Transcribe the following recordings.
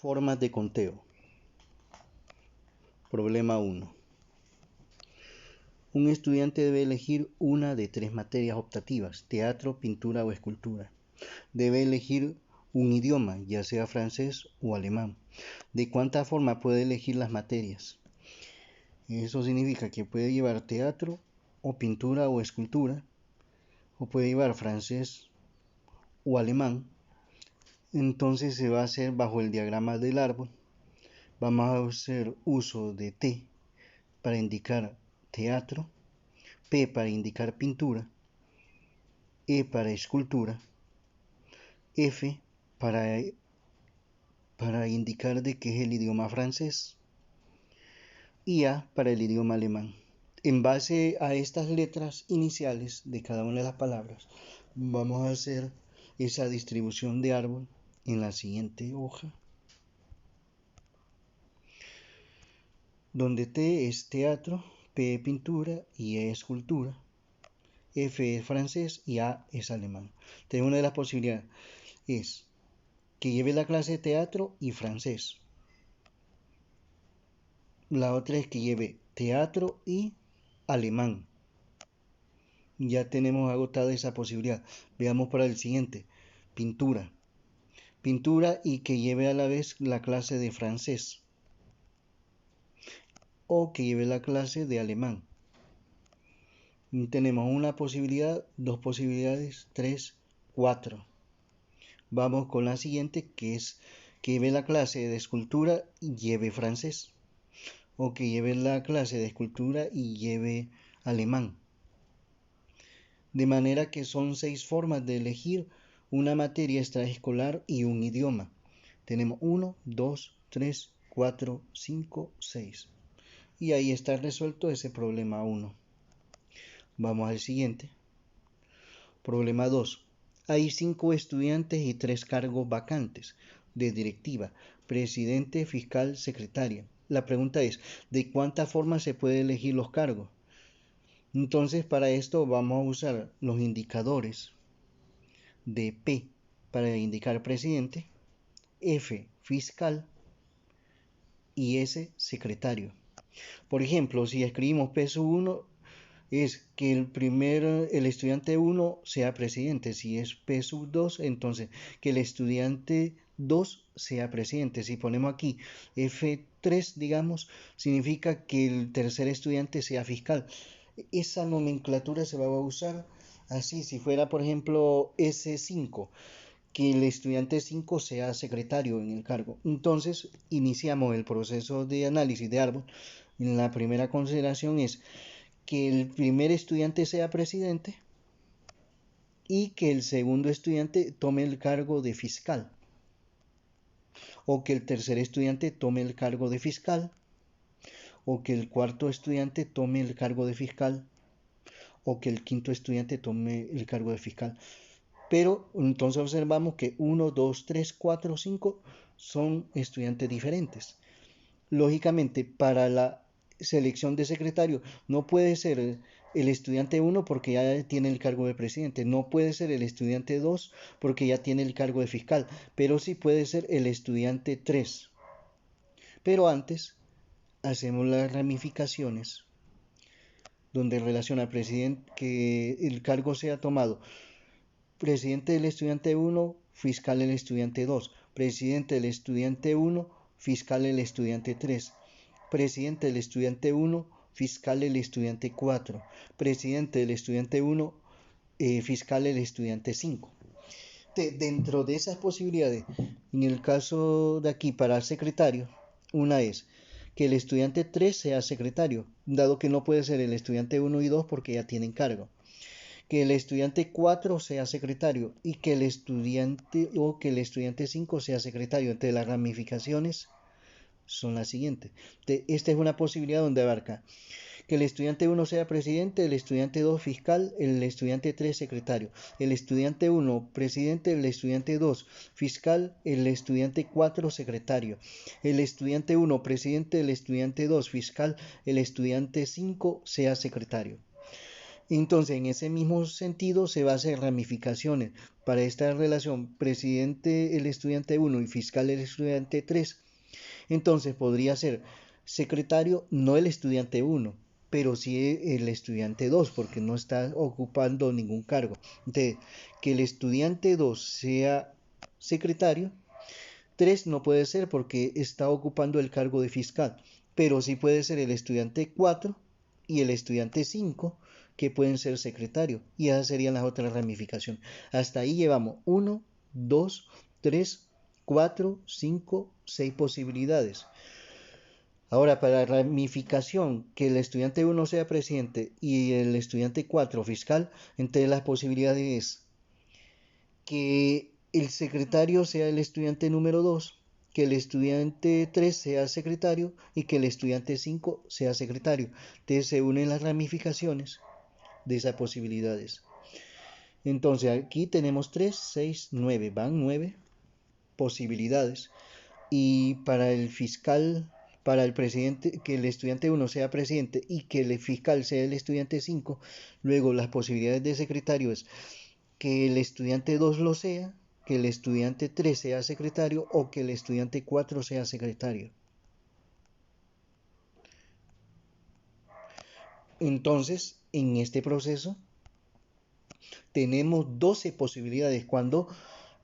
Formas de conteo. Problema 1. Un estudiante debe elegir una de 3 materias optativas: teatro, pintura o escultura. Debe elegir un idioma, ya sea francés o alemán. ¿De cuánta forma puede elegir las materias? Eso significa que puede llevar teatro o pintura o escultura, o puede llevar francés o alemán. Entonces se va a hacer bajo el diagrama del árbol. Vamos a hacer uso de T para indicar teatro, P para indicar pintura, E para escultura, F para indicar de qué es el idioma francés y A para el idioma alemán. En base a estas letras iniciales de cada una de las palabras, vamos a hacer esa distribución de árbol en la siguiente hoja, donde T es teatro, P pintura y E escultura, F es francés y A es alemán. Entonces, una de las posibilidades es que lleve la clase de teatro y francés. La otra es que lleve teatro y alemán. Ya tenemos agotada esa posibilidad. Veamos para el siguiente. Pintura. Pintura y que lleve a la vez la clase de francés. O que lleve la clase de alemán. Tenemos una posibilidad, 2 posibilidades, 3, 4. Vamos con la siguiente, que es que lleve la clase de escultura y lleve francés. O que lleve la clase de escultura y lleve alemán. De manera que son 6 formas de elegir una materia extraescolar y un idioma. Tenemos 1, 2, 3, 4, 5, 6. Y ahí está resuelto ese problema 1. Vamos al siguiente. Problema 2. Hay 5 estudiantes y 3 cargos vacantes de directiva: presidente, fiscal, secretaria. La pregunta es, ¿de cuántas formas se puede elegir los cargos? Entonces, para esto vamos a usar los indicadores de P para indicar presidente, F fiscal y S secretario. Por ejemplo, si escribimos P sub 1, es que el estudiante 1 sea presidente. Si es P sub 2, entonces que el estudiante 2 sea presidente. Si ponemos aquí F3, digamos, significa que el tercer estudiante sea fiscal. Esa nomenclatura se va a usar así. Si fuera, por ejemplo, S5, que el estudiante 5 sea secretario en el cargo. Entonces, iniciamos el proceso de análisis de árbol. La primera consideración es que el primer estudiante sea presidente y que el segundo estudiante tome el cargo de fiscal, o que el tercer estudiante tome el cargo de fiscal, o que el cuarto estudiante tome el cargo de fiscal, o que el quinto estudiante tome el cargo de fiscal. Pero entonces observamos que 1, 2, 3, 4, 5 son estudiantes diferentes. Lógicamente, para la selección de secretario no puede ser el estudiante 1 porque ya tiene el cargo de presidente, no puede ser el estudiante 2 porque ya tiene el cargo de fiscal, pero sí puede ser el estudiante 3. Pero antes hacemos las ramificaciones donde relaciona presidente, que el cargo sea tomado presidente del estudiante 1, fiscal del estudiante 2, presidente del estudiante 1, fiscal del estudiante 3, presidente del estudiante 1, fiscal del estudiante 4, presidente del estudiante 1, fiscal del estudiante 5. Dentro de esas posibilidades, en el caso de aquí para secretario, una es que el estudiante 3 sea secretario, dado que no puede ser el estudiante 1 y 2 porque ya tienen cargo. Que el estudiante 4 sea secretario y que el estudiante 5 sea secretario. Entre las ramificaciones son las siguientes. Esta es una posibilidad donde abarca que el estudiante 1 sea presidente, el estudiante 2 fiscal, el estudiante 3 secretario, el estudiante 1 presidente, el estudiante 2 fiscal, el estudiante 4 secretario, el estudiante 1 presidente, el estudiante 2 fiscal, el estudiante 5 sea secretario. Entonces, en ese mismo sentido, se va a hacer ramificaciones para esta relación presidente el estudiante 1 y fiscal el estudiante 3. Entonces, podría ser secretario no el estudiante 1, pero sí el estudiante 2, porque no está ocupando ningún cargo. Entonces, que el estudiante 2 sea secretario, 3 no puede ser porque está ocupando el cargo de fiscal, pero sí puede ser el estudiante 4 y el estudiante 5 que pueden ser secretario, y esas serían las otras ramificaciones. Hasta ahí llevamos 1, 2, 3, 4, 5, 6 posibilidades. Ahora, para la ramificación, que el estudiante 1 sea presidente y el estudiante 4 fiscal, entre las posibilidades es que el secretario sea el estudiante número 2, que el estudiante 3 sea secretario y que el estudiante 5 sea secretario. Entonces se unen las ramificaciones de esas posibilidades. Entonces aquí tenemos 3, 6, 9, van 9 posibilidades. Y para el fiscal, para el presidente, que el estudiante 1 sea presidente y que el fiscal sea el estudiante 5, luego las posibilidades de secretario es que el estudiante 2 lo sea, que el estudiante 3 sea secretario o que el estudiante 4 sea secretario. Entonces, en este proceso tenemos 12 posibilidades cuando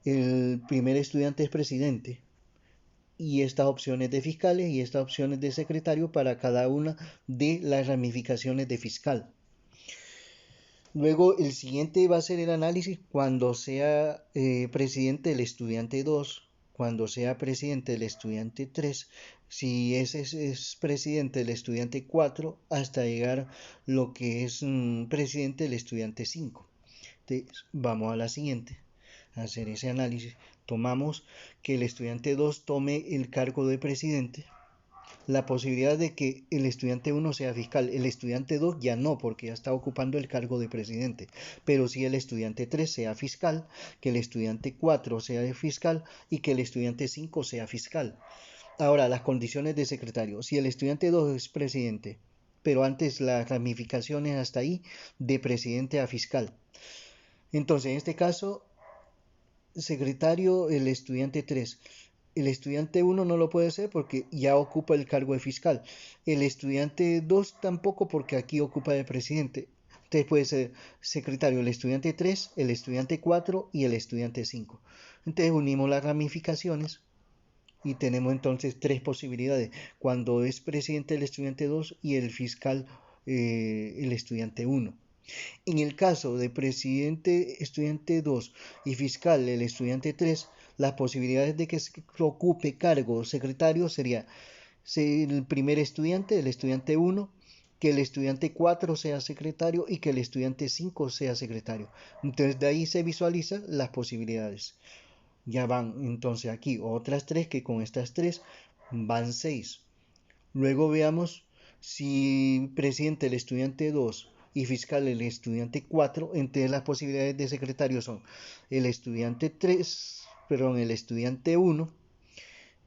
el primer estudiante es presidente, y estas opciones de fiscales y estas opciones de secretario para cada una de las ramificaciones de fiscal. Luego el siguiente va a ser el análisis cuando sea presidente el estudiante 2, cuando sea presidente el estudiante 3, si ese es presidente el estudiante 4, hasta llegar lo que es presidente el estudiante 5. Entonces, vamos a la siguiente, a hacer ese análisis. Tomamos que el estudiante 2 tome el cargo de presidente, la posibilidad de que el estudiante 1 sea fiscal, el estudiante 2 ya no, porque ya está ocupando el cargo de presidente, pero si el estudiante 3 sea fiscal, que el estudiante 4 sea fiscal y que el estudiante 5 sea fiscal. Ahora, las condiciones de secretario. Si el estudiante 2 es presidente, pero antes las ramificaciones hasta ahí, de presidente a fiscal. Entonces, en este caso, secretario el estudiante 3. El estudiante 1 no lo puede ser porque ya ocupa el cargo de fiscal. El estudiante 2 tampoco porque aquí ocupa de presidente. Entonces puede ser secretario el estudiante 3, el estudiante 4 y el estudiante 5. Entonces unimos las ramificaciones y tenemos entonces tres posibilidades. Cuando es presidente el estudiante 2 y el fiscal el estudiante 1. En el caso de presidente estudiante 2 y fiscal el estudiante 3, las posibilidades de que se ocupe cargo secretario sería el primer estudiante, el estudiante 1, que el estudiante 4 sea secretario y que el estudiante 5 sea secretario. Entonces de ahí se visualizan las posibilidades. Ya van entonces aquí otras tres, que con estas tres van 6. Luego veamos si presidente el estudiante 2 y fiscal el estudiante 4, entre las posibilidades de secretario son el estudiante 3, perdón, el estudiante 1,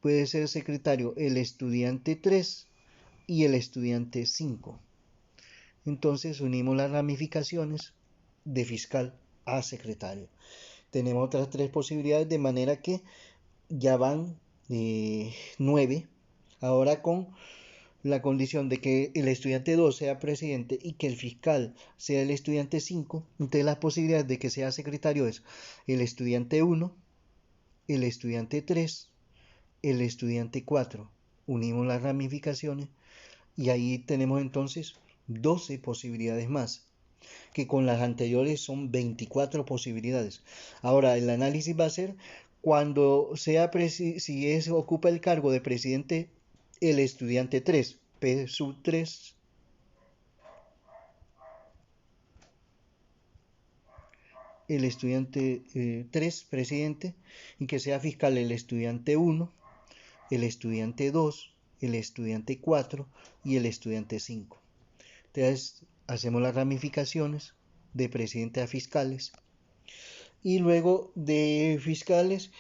puede ser secretario el estudiante 3 y el estudiante 5. Entonces unimos las ramificaciones de fiscal a secretario. Tenemos otras tres posibilidades de manera que ya van 9. Ahora con la condición de que el estudiante 2 sea presidente y que el fiscal sea el estudiante 5, entonces las posibilidades de que sea secretario es el estudiante 1, el estudiante 3, el estudiante 4. Unimos las ramificaciones y ahí tenemos entonces 12 posibilidades más, que con las anteriores son 24 posibilidades. Ahora el análisis va a ser cuando sea si ocupa el cargo de presidente el estudiante 3, P sub 3, el estudiante 3, presidente, y que sea fiscal el estudiante 1, el estudiante 2, el estudiante 4 y el estudiante 5. Entonces hacemos las ramificaciones de presidente a fiscales y luego de fiscales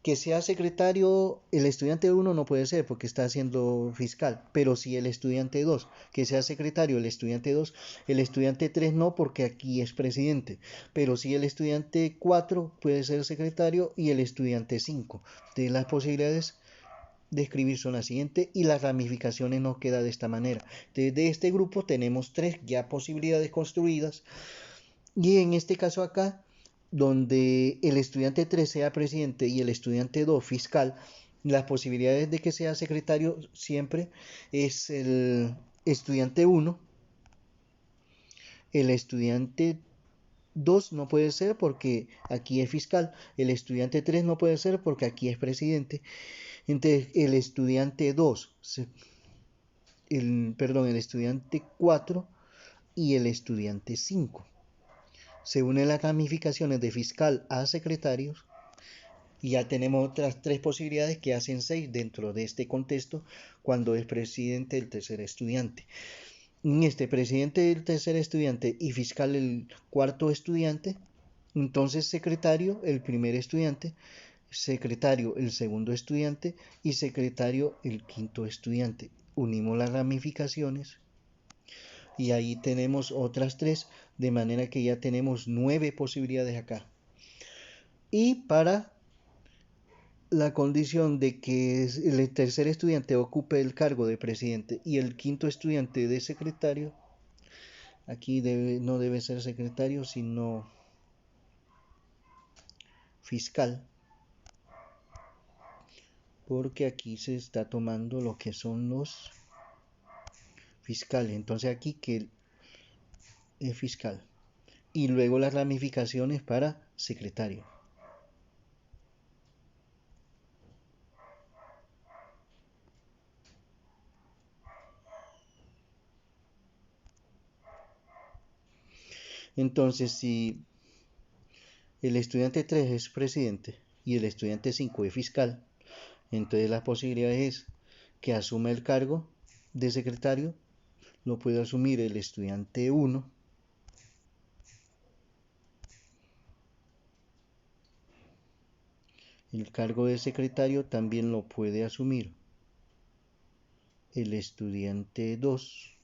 Que sea secretario, el estudiante 1 no puede ser porque está haciendo fiscal, pero si el estudiante 2, que sea secretario el estudiante 2, el estudiante 3 no porque aquí es presidente, pero si el estudiante 4 puede ser secretario y el estudiante 5. De las posibilidades de escribir son las siguientes y las ramificaciones nos queda de esta manera. Desde este grupo tenemos 3 ya posibilidades construidas y en este caso acá, donde el estudiante 3 sea presidente y el estudiante 2 fiscal, las posibilidades de que sea secretario siempre es el estudiante 1, el estudiante 2 no puede ser porque aquí es fiscal, el estudiante 3 no puede ser porque aquí es presidente, entonces el estudiante 2, el estudiante 4 y el estudiante 5. Se unen las ramificaciones de fiscal a secretarios y ya tenemos otras 3 posibilidades que hacen 6 dentro de este contexto cuando es presidente el tercer estudiante. En este presidente del tercer estudiante y fiscal el cuarto estudiante, entonces secretario el primer estudiante, secretario el segundo estudiante y secretario el quinto estudiante. Unimos las ramificaciones y ahí tenemos otras 3, de manera que ya tenemos 9 posibilidades acá. Y para la condición de que el tercer estudiante ocupe el cargo de presidente y el quinto estudiante de secretario, aquí no debe ser secretario, sino fiscal, porque aquí se está tomando lo que son los fiscales. Entonces aquí que es fiscal. Y luego las ramificaciones para secretario. Entonces, si el estudiante 3 es presidente y el estudiante 5 es fiscal, entonces la posibilidad es que asuma el cargo de secretario, lo puede asumir el estudiante 1, el cargo de secretario también lo puede asumir el estudiante 2,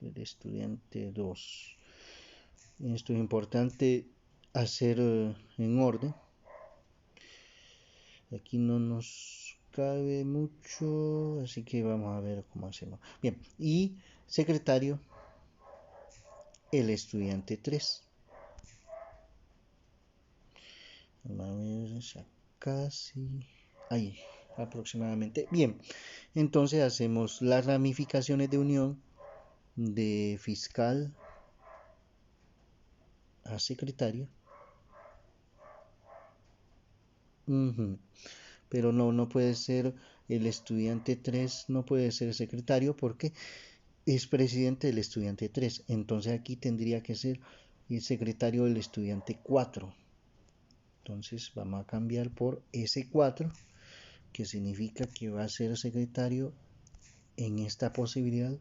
el estudiante 2. Esto es importante hacer en orden. Aquí no nos cabe mucho, así que vamos a ver cómo hacemos. Bien, y secretario, el estudiante 3. Vamos a ver, casi ahí aproximadamente. Bien, entonces hacemos las ramificaciones de unión de fiscal a secretario. Pero no puede ser el estudiante 3, no puede ser secretario porque es presidente del estudiante 3. Entonces aquí tendría que ser el secretario del estudiante 4. Entonces vamos a cambiar por S4, que significa que va a ser secretario en esta posibilidad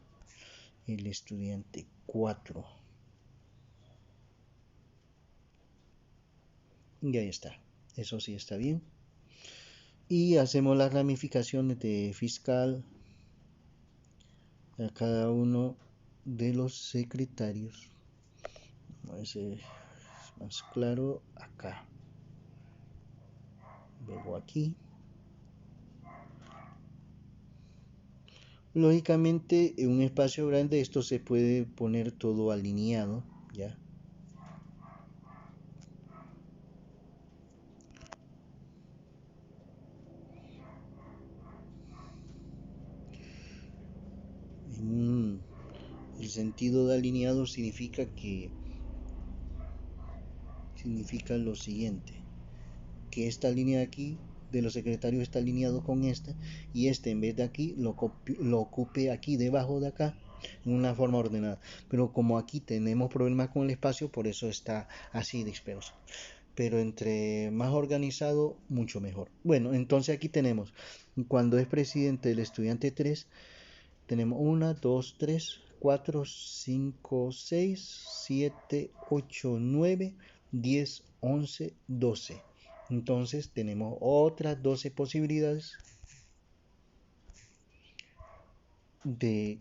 el estudiante 4. Y ahí está. Eso sí está bien. Y hacemos las ramificaciones de fiscal a cada uno de los secretarios. A ver si es más claro acá. Luego aquí. Lógicamente, en un espacio grande esto se puede poner todo alineado, ¿ya? El sentido de alineado significa lo siguiente, que esta línea de aquí de los secretarios está alineado con esta y este en vez de aquí lo ocupe aquí debajo de acá en una forma ordenada, pero como aquí tenemos problemas con el espacio, por eso está así disperso, pero entre más organizado mucho mejor. Bueno, entonces aquí tenemos cuando es presidente del estudiante 3 tenemos 1, 2, 3, 4, 5, 6, 7, 8, 9, 10, 11, 12. Entonces tenemos otras 12 posibilidades de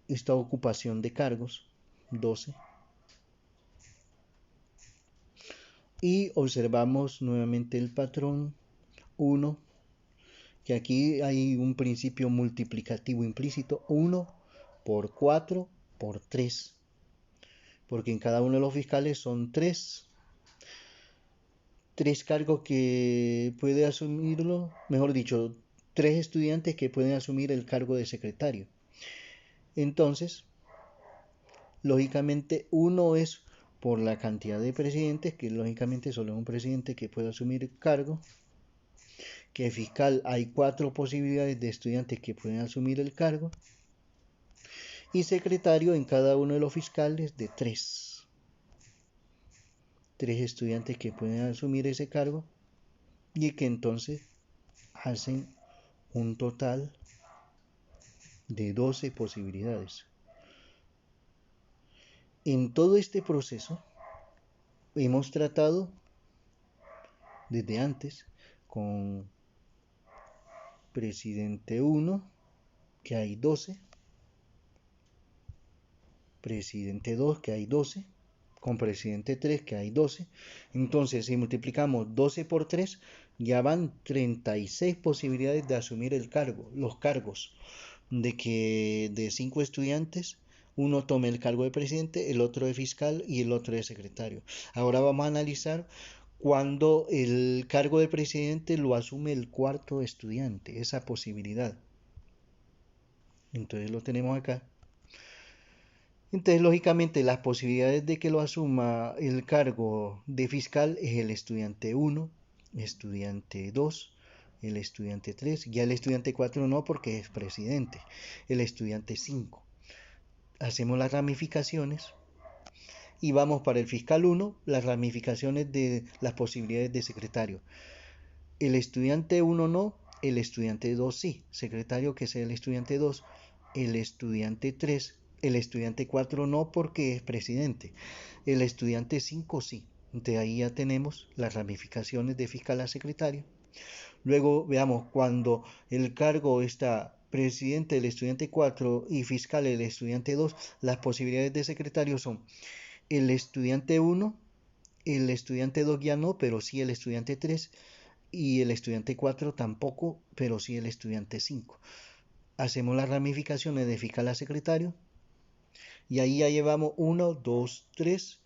esta ocupación de cargos, 12. Y observamos nuevamente el patrón 1, que aquí hay un principio multiplicativo implícito, 1 por 4 por 3, porque en cada uno de los fiscales son 3 cargos que puede asumirlo, mejor dicho, 3 estudiantes que pueden asumir el cargo de secretario. Entonces, lógicamente, uno es por la cantidad de presidentes, que lógicamente solo es un presidente que puede asumir el cargo, que fiscal hay 4 posibilidades de estudiantes que pueden asumir el cargo, y secretario en cada uno de los fiscales de 3 estudiantes que pueden asumir ese cargo, y que entonces hacen un total de 12 posibilidades. En todo este proceso hemos tratado desde antes con presidente 1, que hay 12, presidente 2, que hay 12, con presidente 3, que hay 12. Entonces, si multiplicamos 12 por 3, ya van 36 posibilidades de asumir el cargo, los cargos, de que de 5 estudiantes, uno tome el cargo de presidente, el otro de fiscal y el otro de secretario. Ahora vamos a analizar cuando el cargo de presidente lo asume el cuarto estudiante, esa posibilidad. Entonces lo tenemos acá. Entonces, lógicamente, las posibilidades de que lo asuma el cargo de fiscal es el estudiante 1, estudiante 2, el estudiante 3, ya el estudiante 4 no porque es presidente, el estudiante 5. Hacemos las ramificaciones y vamos para el fiscal 1, las ramificaciones de las posibilidades de secretario. El estudiante 1 no, el estudiante 2 sí, secretario que sea el estudiante 2, el estudiante 3, el estudiante 4 no porque es presidente, el estudiante 5 sí. De ahí ya tenemos las ramificaciones de fiscal a secretario. Luego veamos cuando el cargo está presidente el estudiante 4 y fiscal el estudiante 2, las posibilidades de secretario son el estudiante 1, el estudiante 2 ya no, pero sí el estudiante 3, y el estudiante 4 tampoco, pero sí el estudiante 5. Hacemos las ramificaciones de fiscal a secretario y ahí ya llevamos 1, 2, 3,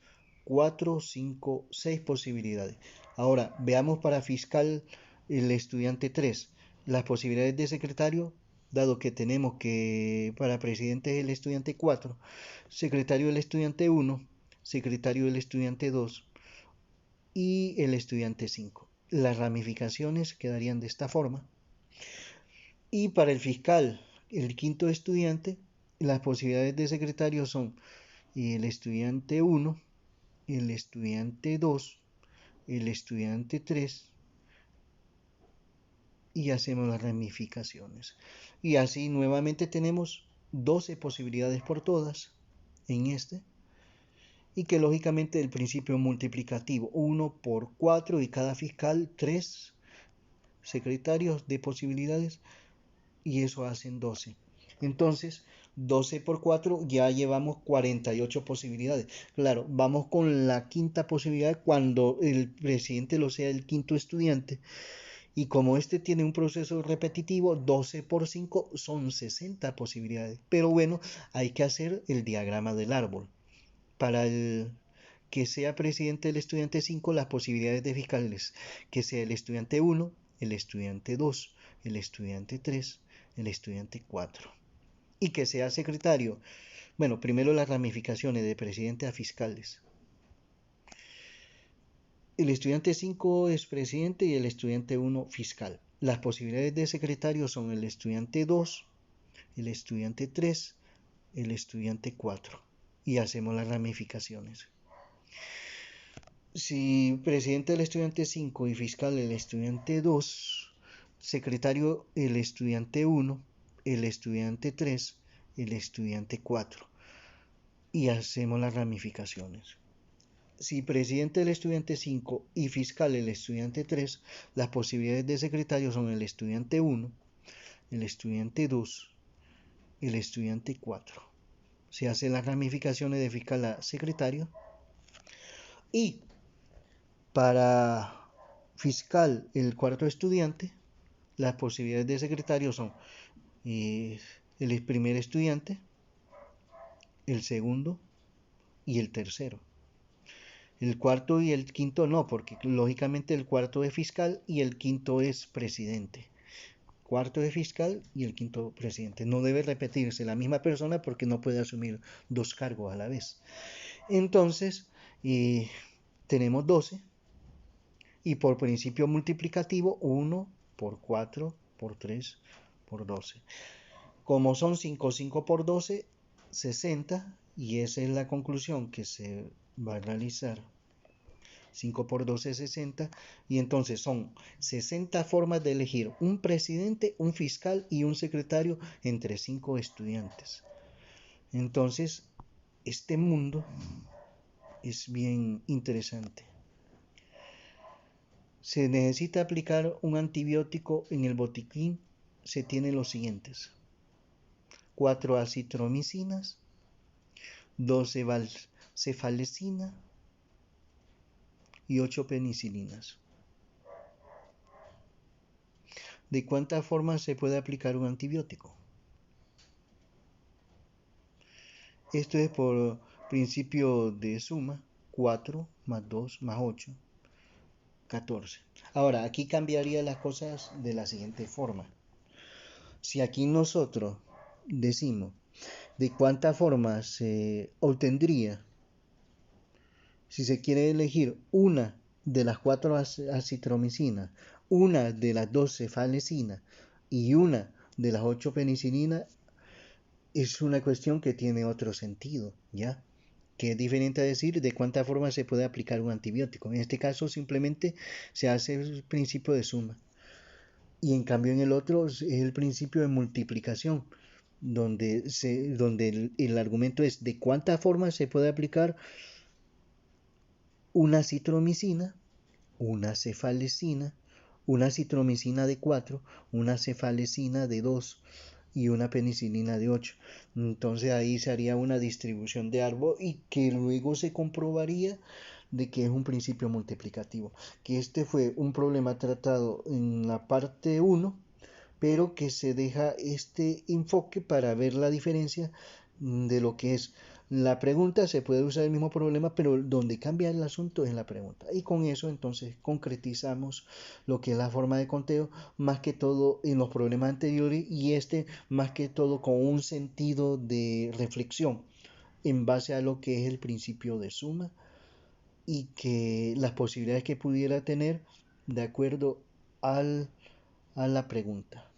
4, 5, 6 posibilidades. Ahora veamos para fiscal el estudiante 3 las posibilidades de secretario, dado que tenemos que para presidente es el estudiante 4, secretario el estudiante 1, secretario del estudiante 2 y el estudiante 5. Las ramificaciones quedarían de esta forma. Y para el fiscal, el quinto estudiante, las posibilidades de secretario son el estudiante 1, el estudiante 2, el estudiante 3 y hacemos las ramificaciones. Y así nuevamente tenemos 12 posibilidades por todas en este. Y que lógicamente el principio multiplicativo 1 por 4 y cada fiscal 3 secretarios de posibilidades y eso hacen 12. Entonces, 12 por 4 ya llevamos 48 posibilidades. Claro, vamos con la quinta posibilidad cuando el presidente lo sea el quinto estudiante. Y como este tiene un proceso repetitivo, 12 por 5 son 60 posibilidades. Pero bueno, hay que hacer el diagrama del árbol. Para el que sea presidente del estudiante 5, las posibilidades de fiscales, que sea el estudiante 1, el estudiante 2, el estudiante 3, el estudiante 4. Y que sea secretario, bueno, primero las ramificaciones de presidente a fiscales. El estudiante 5 es presidente y el estudiante 1 fiscal. Las posibilidades de secretario son el estudiante 2, el estudiante 3, el estudiante 4. Y hacemos las ramificaciones. Si presidente del estudiante 5 y fiscal el estudiante 2, secretario el estudiante 1, el estudiante 3, el estudiante 4 y hacemos las ramificaciones. si presidente del estudiante 5 y fiscal el estudiante 3, las posibilidades de secretario son el estudiante 1, el estudiante 2, el estudiante 4. Se hacen las ramificaciones de fiscal a secretario y para fiscal el cuarto estudiante, las posibilidades de secretario son el primer estudiante, el segundo y el tercero. El cuarto y el quinto no, porque lógicamente el cuarto es fiscal y el quinto es presidente. Cuarto es fiscal y el quinto presidente. No debe repetirse la misma persona porque no puede asumir dos cargos a la vez. Entonces, tenemos 12 y por principio multiplicativo 1 por 4 por 3 por 12. Como son 5 por 12, 60, y esa es la conclusión que se va a realizar. 5 por 12 es 60, y entonces son 60 formas de elegir un presidente, un fiscal y un secretario entre 5 estudiantes. Entonces, este mundo es bien interesante. Se necesita aplicar un antibiótico en el botiquín, se tienen los siguientes: 4 acitromicinas, 12 valcefalecinas y 8 penicilinas. ¿De cuántas formas se puede aplicar un antibiótico? Esto es por principio de suma: 4 más 2 más 8, 14. Ahora, aquí cambiaría las cosas de la siguiente forma. Si aquí nosotros decimos de cuántas formas se obtendría, si se quiere elegir una de las 4 acitromicinas, una de las 12 cefalecinas y una de las 8 penicilinas, es una cuestión que tiene otro sentido, ¿ya? Que es diferente a decir de cuántas formas se puede aplicar un antibiótico. En este caso simplemente se hace el principio de suma. Y en cambio en el otro es el principio de multiplicación, donde el argumento es de cuántas formas se puede aplicar una citromicina, una cefalecina, una citromicina de 4, una cefalecina de 2 y una penicilina de 8. Entonces ahí se haría una distribución de árbol y que luego se comprobaría de que es un principio multiplicativo. Que este fue un problema tratado en la parte 1, pero que se deja este enfoque para ver la diferencia de lo que es la pregunta. Se puede usar el mismo problema, pero donde cambia el asunto es en la pregunta. Y con eso entonces concretizamos lo que es la forma de conteo, más que todo en los problemas anteriores, y este más que todo con un sentido de reflexión en base a lo que es el principio de suma y que las posibilidades que pudiera tener de acuerdo a la pregunta.